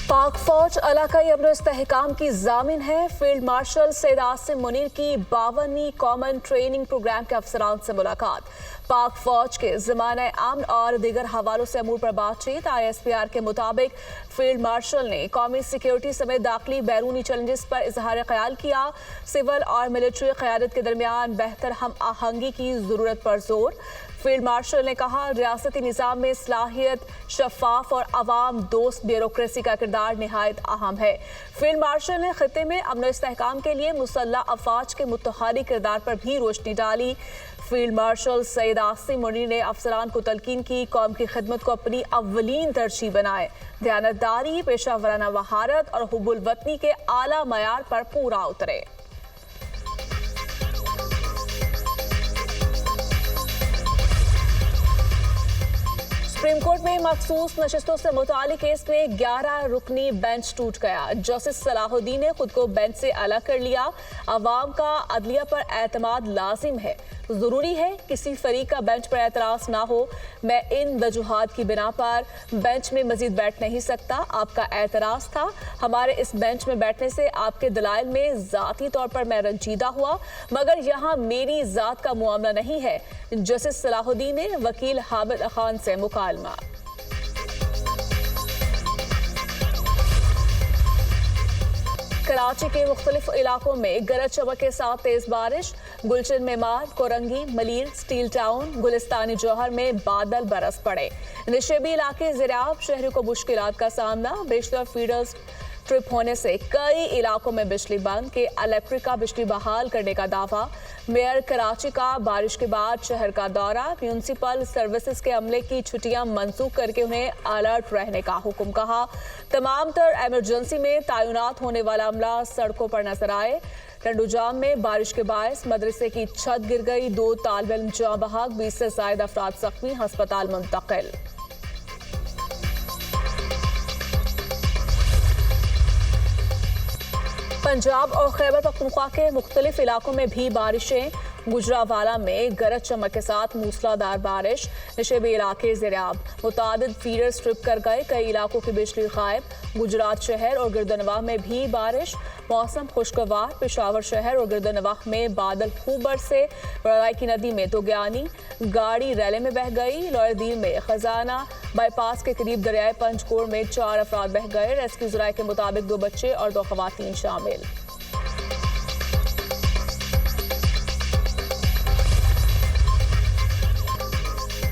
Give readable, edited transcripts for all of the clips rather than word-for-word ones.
पाक फौज इलाकाई अमन इस्तेहकाम की जामिन है। फील्ड मार्शल सैयद आसिम मुनीर की 52वीं कॉमन ट्रेनिंग प्रोग्राम के अफसरान से मुलाकात। पाक फौज के ज़माना अमन और दीगर हवालों से अमूर पर बातचीत। ISPR के मुताबिक फील्ड मार्शल ने कौमी सिक्योरिटी समेत दाखिली बैरूनी चैलेंजेस पर इजहार ख्याल किया। सिविल और मिलिट्री क़यादत के दरमियान बेहतर हम आहंगी की ज़रूरत पर जोर। फील्ड मार्शल ने कहा, रियासती निज़ाम में सलाहियत, शफाफ और अवाम दोस्त ब्यूरोक्रेसी का किरदार निहायत अहम है। फील्ड मार्शल ने खित्ते में अमन इस्तेहकाम के लिए मुसल्लह अफवाज के मुतहरी किरदार पर भी रोशनी डाली। फील्ड मार्शल सैयद आसिम मुनीर ने अफसरान को तलकीन की, कौम की खिदमत को अपनी अव्वलीन तरजीह बनाए। दयानतदारी, पेशा वराना महारत और हुब्बुल वतनी के आला मयार पर पूरा उतरे। सुप्रीम कोर्ट में मखसूस नशिस्तों से मुतालिक केस में 11 रुकनी बेंच टूट गया। जस्टिस सलाहुद्दीन ने खुद को बेंच से अलग कर लिया। अवाम का अदलिया पर एतमाद लाजिम है। जरूरी है किसी फरीक का बेंच पर एतराज़ ना हो। मैं इन वजूहात की बिना पर बेंच में मजीद बैठ नहीं सकता। आपका एतराज़ था। हमारे इस बेंच में बैठने से आपके दलाइल में ज़ाती तौर पर मैं रंजीदा हुआ, मगर यहाँ मेरी ज़ात का मामला नहीं है। जस्टिस सलाहुद्दीन ने वकील हामिद खान से मुकालमा। कराची के मुख्तलिफ इलाकों में गरज चमक के साथ तेज बारिश। गुलशन मेमार, कोरंगी, मलीर, स्टील टाउन, गुलिस्तानी जौहर में बादल बरस पड़े। निशेबी इलाके ज़िराब, शहरों को मुश्किलात का सामना। बेशतर फीडर्स ट्रिप होने से कई इलाकों में बिजली बंद। के इलेक्ट्रिक का बिजली बहाल करने का दावा। मेयर कराची का बारिश के बाद शहर का दौरा। म्यूनसिपल सर्विसेज के अमले की छुट्टियां मनसूख करके उन्हें अलर्ट रहने का हुक्म कहा। तमाम तर एमरजेंसी में तैनात होने वाला अमला सड़कों पर नजर आए। टंडूजाम में बारिश के बायस मदरसे की छत गिर गई। 2 तालिब इल्म जाँ बहक, 20 से ज़ायद अफराद जख्मी, हस्पताल मुंतकिल। पंजाब और खैबर पख्तूनख्वा के मुख्तलिफ इलाकों में भी बारिशें। गुजरावाला में गरज चमक के साथ मूसलाधार बारिश। निशेबी इलाके ज़िराब, मुतादिद फीडर स्ट्रिप कर गए। कई इलाकों की बिजली गायब। गुजरात शहर और गिरदनवाह में भी बारिश। मौसम खुशगवार। पेशावर शहर और गिरदनवाह में बादल खूब बरसे। बड़ाई की नदी में दोग्यानी गाड़ी रैले में बह गई। लॉयरदीन में खजाना बाईपास के करीब दरियाए पंचकोर में 4 अफराद बह गए। रेस्क्यू ज़राए के मुताबिक 2 बच्चे और 2 खवातीन शामिल।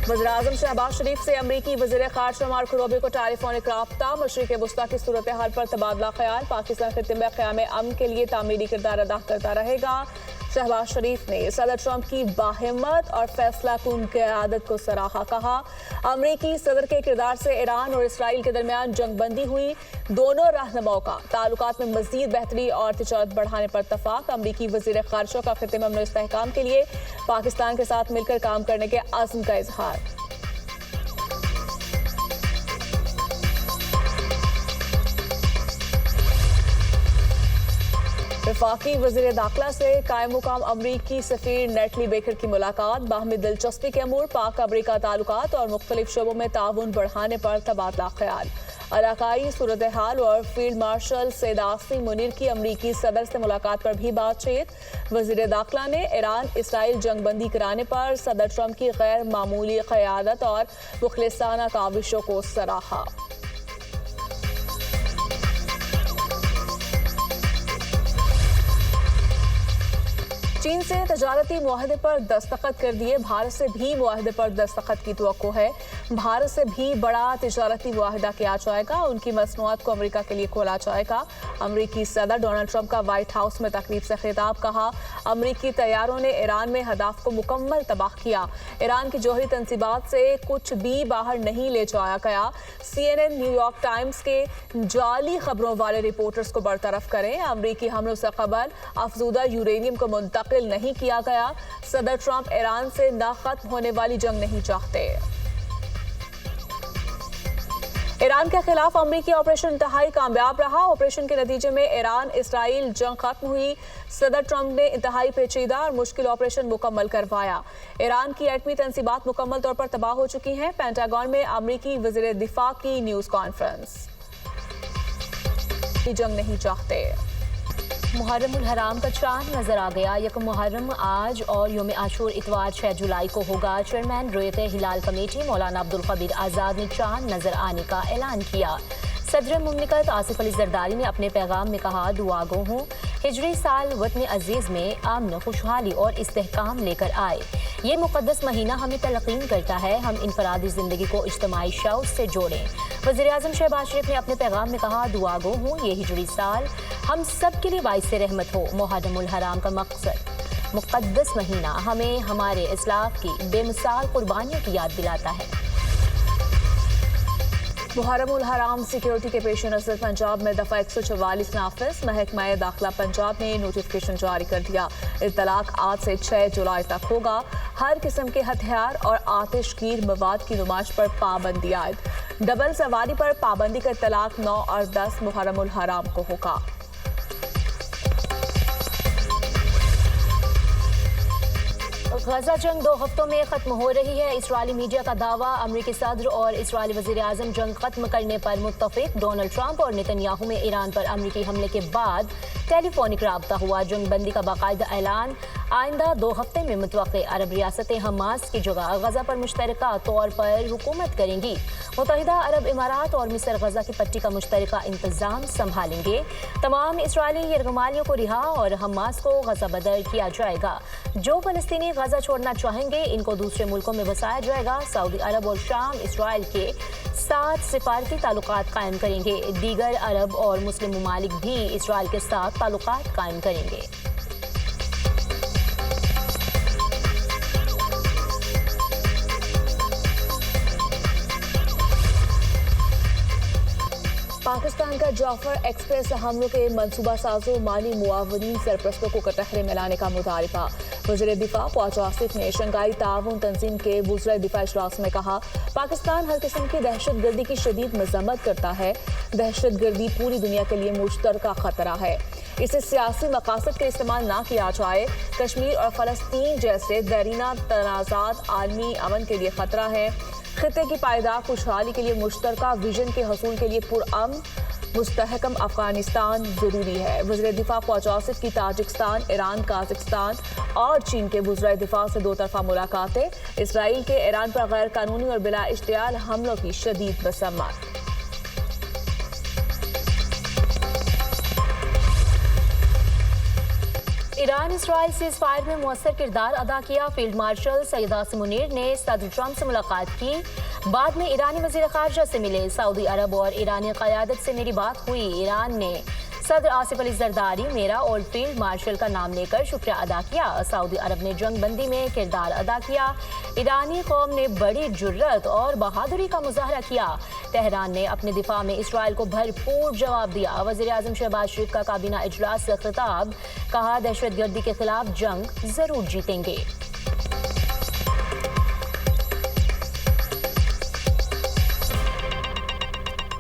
वज़ीर-ए-आज़म शहबाज शरीफ से अमरीकी वज़ीर ख़ारिजा मार्को रूबियो को टेलीफोनिक राब्ता। मशरिक़ वुस्ता की सूरत हाल पर तबादला ख्याल। पाकिस्तान खित्ते में क़याम अमन के लिए तामीरी किरदार अदा करता रहेगा। शहबाज शरीफ ने सदर ट्रंप की बाहिम्मत और फैसला कुन क़यादत को सराहा। कहा, अमरीकी सदर के किरदार से ईरान और इसराइल के दरमियान जंगबंदी हुई। दोनों रहनुमाओं का ताल्लुकात में मज़ीद बेहतरी और तिजारत बढ़ाने पर इत्तफ़ाक़। अमरीकी वज़ीर ख़ारिजा का खित्ते में अमन इस्तेहकाम के लिए पाकिस्तान के साथ मिलकर काम करने के अज़्म का इजहार। वफाकी वज़ीर दाखिला से कायम मुकाम अमरीकी सफ़ीर नेटली बेकर की मुलाकात। बाहमी दिलचस्पी के अमूर, पाक अमरीका ताल्लुकात और मुख्तलिफ शोबों में ताउन बढ़ाने पर तबादला ख्याल। इलाकाई सूरत हाल और फील्ड मार्शल सैयद आसिम मुनीर की अमरीकी सदर से मुलाकात पर भी बातचीत। वज़ीर दाखिला ने ईरान इसराइल जंगबंदी कराने पर सदर ट्रंप की गैर मामूली क़यादत और मुखलिसाना काविशों को सराहा। चीन से तजारती मुआहदे पर दस्तखत कर दिए। भारत से भी मुआहदे पर दस्तखत की तवक्को है। भारत से भी बड़ा तिजारती मुआहदा किया जाएगा। उनकी मसनूआत को अमेरिका के लिए खोला जाएगा। अमेरिकी सदर डोनाल्ड ट्रंप का व्हाइट हाउस में तकरीब से खिताब। कहा, अमेरिकी तैयारों ने ईरान में हदाफ को मुकम्मल तबाह किया। ईरान की जौहरी तंसीबात से कुछ भी बाहर नहीं ले जाया गया। CNN, न्यूयॉर्क टाइम्स के जाली खबरों वाले रिपोर्टर्स को बरतरफ करें। अमेरिकी हमलों से कबल अफजूदा यूरेनियम को मुंतकिल नहीं किया गया। सदर ट्रंप ईरान से ना खत्म होने वाली जंग नहीं चाहते। ईरान के खिलाफ अमरीकी ऑपरेशन इंतहाई कामयाब रहा। ऑपरेशन के नतीजे में ईरान इसराइल जंग खत्म हुई। सदर ट्रंप ने इंतहाई पेचीदा और मुश्किल ऑपरेशन मुकम्मल करवाया। ईरान की एटमी तंसीबात मुकम्मल तौर पर तबाह हो चुकी हैं। पेंटागन में अमरीकी वज़ीर दिफा की न्यूज़ कॉन्फ्रेंस। जंग नहीं चाहते। मुहर्रम उल हराम का चांद नजर आ गया। यकम मुहर्रम आज और योम आशूर इतवार 6 जुलाई को होगा। चेयरमैन रोयत हिलाल कमेटी मौलाना अब्दुल कबीर आज़ाद ने चांद नजर आने का ऐलान किया। सदर मुमलिकत आसिफ अली जरदारी ने अपने पैगाम में कहा, दुआगो हूँ हिजरी साल वतन अजीज़ में अमन, खुशहाली और इस्तेहकाम लेकर आए। ये मुक़द्दस महीना हमें तलक़ीन करता है हम इनफरादी ज़िंदगी को इज्तिमाई शऊर से जोड़ें। वज़ीर-ए-आज़म शहबाज शरीफ ने अपने पैगाम में कहा, दुआगो हूँ ये हिजरी साल हम सब के लिए बाइस रहमत हो। मुहर्रम उल हराम का मकसद मुक़द्दस महीना हमें हमारे इस्लाफ की बेमिसाल कुर्बानियों की याद दिलाता है। मुहर्रम उल हराम सिक्योरिटी के पेश नज़र पंजाब में दफ़ा 144 नाफिज। महकमा दाखिला पंजाब ने नोटिफिकेशन जारी कर दिया। इत्तलाक आज से 6 जुलाई तक होगा। हर किस्म के हथियार और आतिशगीर मवाद की नुमाइश पर पाबंदी आयद। डबल सवारी पर पाबंदी का इत्तलाक 9 और 10 मुहर्रम उल हराम को होगा। गजा जंग 2 हफ्तों में खत्म हो रही है। इसराइली मीडिया का दावा, अमरीकी सदर और इसराइली वज़ीर-ए-आज़म जंग खत्म करने पर मुत्तफिक। डोनाल्ड ट्रंप और नेतन्याहू में ईरान पर अमरीकी हमले के बाद टेलीफोनिक राब्ता हुआ। जंग बंदी का बाकायदा ऐलान। आइंदा 2 हफ्ते में मुतवक्के अरब रियासतें हमास की जगह गजा पर मुश्तरका तौर पर हुकूमत करेंगी। मुत्तहिदा अरब इमारात और मिस्र गजा की पट्टी का मुश्तरका इंतजाम संभालेंगे। तमाम इसराइली यरगमालियों को रिहा और हमास को गजा बदर किया जाएगा। जो फलस्तीनी गजा छोड़ना चाहेंगे इनको दूसरे मुल्कों में बसाया जाएगा। सऊदी अरब और शाम इसराइल के साथ सिफारती ताल्लुकात कायम करेंगे। दीगर अरब और मुस्लिम ममालिक भी इसराइल के साथ ताल्लुकात कायम करेंगे। पाकिस्तान का जाफर एक्सप्रेस हमलों के मनसूबा साजों माली मुआवनीन सरप्रस्तों को कटहरे में लाने का मुतालबा। वज़ीर दिफा ख्वाजा आसिफ ने शंघाई ताउन तंजीम के वुज़राए दिफा इजलास में कहा, पाकिस्तान हर किस्म की दहशत गर्दी की शदीद मजम्मत करता है। दहशत गर्दी पूरी दुनिया के लिए मुश्तरका खतरा है। इसे सियासी मकासद के इस्तेमाल ना किया जाए। कश्मीर और फ़लस्तीन जैसे दरीना तनाज़ात आलमी अमन के लिए खतरा है। खित्ते की पायदार खुशहाली के लिए मुश्तरका विजन के हसूल के लिए पुरअमन मुस्तहकम अफगानिस्तान ज़रूरी है। वज़ीर दिफा ख्वाजा आसिफ की ताजिकिस्तान, ईरान, काज़ाकिस्तान और चीन के वज़राए दिफा से 2 तरफ़ा मुलाकातें। इसराइल के ईरान पर गैर कानूनी और बिला इश्तियाल हमलों की शदीद मज़म्मत। ईरान इसराइल सीज़ फायर में मुअस्सर किरदार अदा किया। फील्ड मार्शल सैयद आसिम मुनीर ने सदर ट्रंप से मुलाकात की। बाद में ईरानी वज़ीर ख़ारजा से मिले। सऊदी अरब और ईरानी क़यादत से मेरी बात हुई। ईरान ने सदर आसिफ अली जरदारी मेरा और फील्ड मार्शल का नाम लेकर शुक्रिया अदा किया। सऊदी अरब ने जंग बंदी में किरदार अदा किया। ईरानी कौम ने बड़ी जुर्रत और बहादुरी का मुजाहरा किया। तेहरान ने अपने दिफा में इसराइल को भरपूर जवाब दिया। वज़ीर-ए-आज़म शहबाज शरीफ का काबीना इजलास से खिताब, कहा दहशतगर्दी के खिलाफ जंग जरूर जीतेंगे।